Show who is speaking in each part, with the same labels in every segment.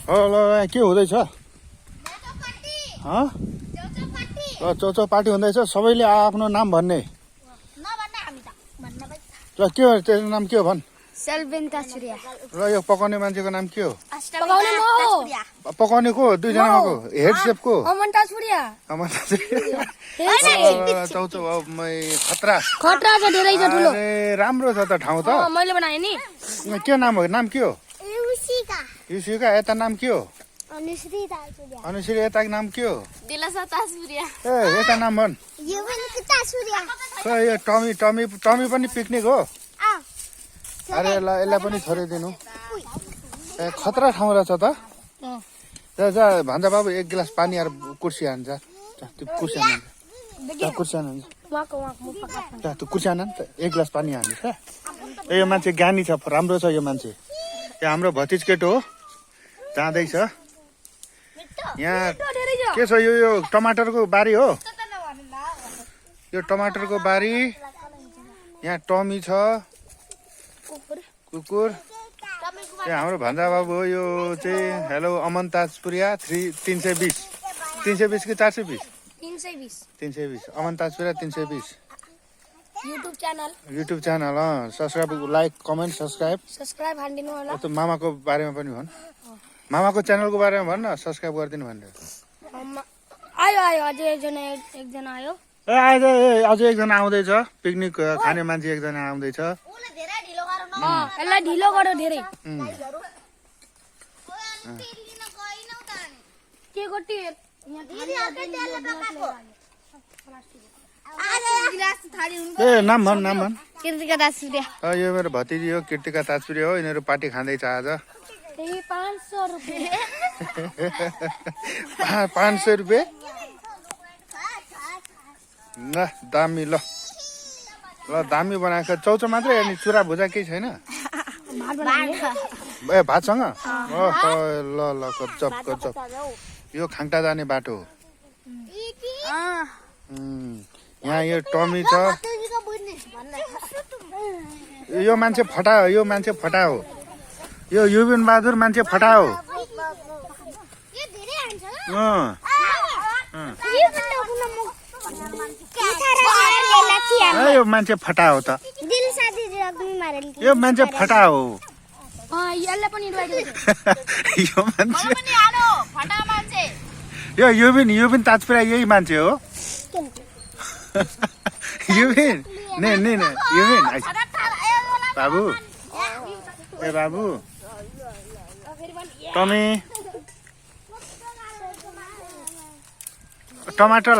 Speaker 1: Hello के हुँदैछ चौचौ party हुँदैछ सबैले आफ्नो नाम भन्ने ल के हो तेरो नाम के हो भन् र यो पकाउने मान्छेको नाम के हो पकाउने को दुईजनामा को हेड सेफ को चौचौ खतरा राम्रो छ त ठाउँ त
Speaker 2: मैले बनाए नि
Speaker 1: के नाम हो नाम के हो युसिका यता नाम के हो अनुश्री यताको नाम के हो ए यता नाम भन् यो टमी टमी टमी पनि पिकनिक हो अरे यसलाई पनि छोडिदिनु ए खतरा ठाउँ रहेछ त जा भन्छ बाबु एक गिलास पानी आएर कुर्सी हान्छ त्यो कुर्सी हान्छ कुर्सी हान्छ त्यो कुर्सी हान त एक गिलास पानी हान्छ ए यो मान्छे ज्ञानी छ राम्रो छ यो मान्छे यो हाम्रो भतिज केटो हो जाँदैछ यहाँ के छ यो टमाटरको बारी हो यो टमाटरको बारी यहाँ टमी छ कुकुर यहाँ हाम्रो भन्जा बाबु हो यो चाहिँ हेलो अमन ताजपुरिया 320 320 कि 420 320 Aman Tajpuriya 320 YouTube channel subscribe like comment subscribe हान्दिनु होला त्यो मामाको बारेमा पनि भन् मामाको च्यानलको बारेमा भन् न सब्सक्राइब गरिदिनु भनेर
Speaker 2: आयो अझै एकजना आयो
Speaker 1: अझै एकजना आउँदैछ पिकनिक खाने मान्छे एकजना आउँदैछ
Speaker 2: यसलाई ढिलो गर्यो धेरै के गोटी
Speaker 1: ए नाम भन्
Speaker 2: कृतिका ताजपुरिया
Speaker 1: यो मेरो भतिजी हो कृतिका ताजपुरिया हो यिनीहरू पार्टी खाँदैछ आज
Speaker 2: 500 रुपियाँ
Speaker 1: 500 रुपियाँ ल दामी ल दामी बनाएको चौचो मात्रै अनि चुरा भुजा केही छैन ए भातसँग ल गजब यो खाङ्टा जाने बाटो हो यहाँ यो टमी छ यो मान्छे फटा हो यो युबिन बहादुर मान्छे फटा हो यो मान्छे फटा हो त यो मान्छे फटा हो यो मान्छे यो युबिन ताजपुरा यही मान्छे हो युबिन युबिन बाबु ए बाबु टमी टमाटर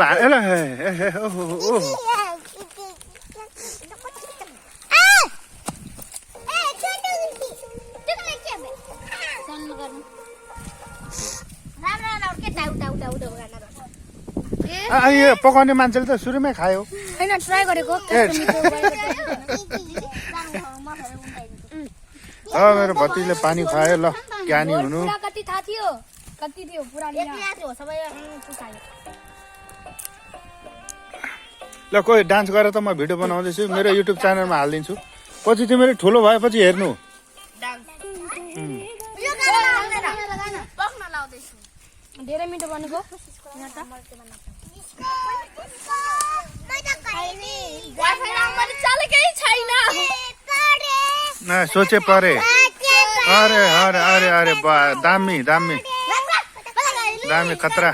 Speaker 1: यो पकाउने मान्छेले त सुरुमै खायो
Speaker 2: हैन ट्राई गरेको
Speaker 1: मेरो भतिजले पानी खुवायो ल ज्ञानी हुनु
Speaker 2: कति थाहा थियो कति थियो पुरा हो सबै पुकायो
Speaker 1: ल कोही डान्स गरेर त म भिडियो बनाउँदैछु मेरो युट्युब च्यानलमा हालिदिन्छु पछि तिमीले ठुलो भएपछि हेर्नु
Speaker 2: धेरै मिठो बनेको
Speaker 1: सोचे परे अरे अरे अरे अरे दामी दामी दामी खतरा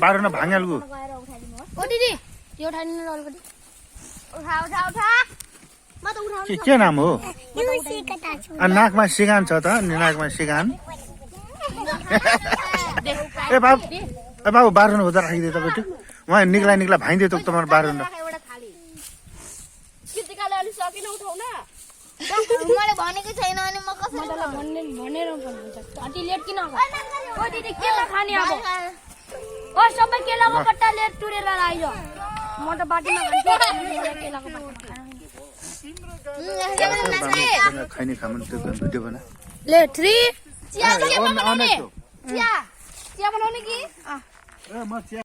Speaker 1: बाह्र भाङ्यालको के नाम हो नाकमा सिगान छ त नाकमा सिगान ए बाबु बाह्र हुँदा राखिदिए तपाईँ उहाँ निक्ला भाइदिए त तपाईँ बाह्र
Speaker 3: मैले भनेको छैन अनि म कसरी
Speaker 2: भनेर अति लेट किन ओ दिदी केला खाने अब ओ सबै केलाको कट्टा लेट टुरेर आइज म त बाटीमा खान्छु केलाको कट्टा
Speaker 1: खाने खानु त्यो भिडियो बना
Speaker 2: ले 3
Speaker 3: चिया
Speaker 1: अनेक छु।
Speaker 3: चिया चिया बनाउने कि
Speaker 1: ए म चिया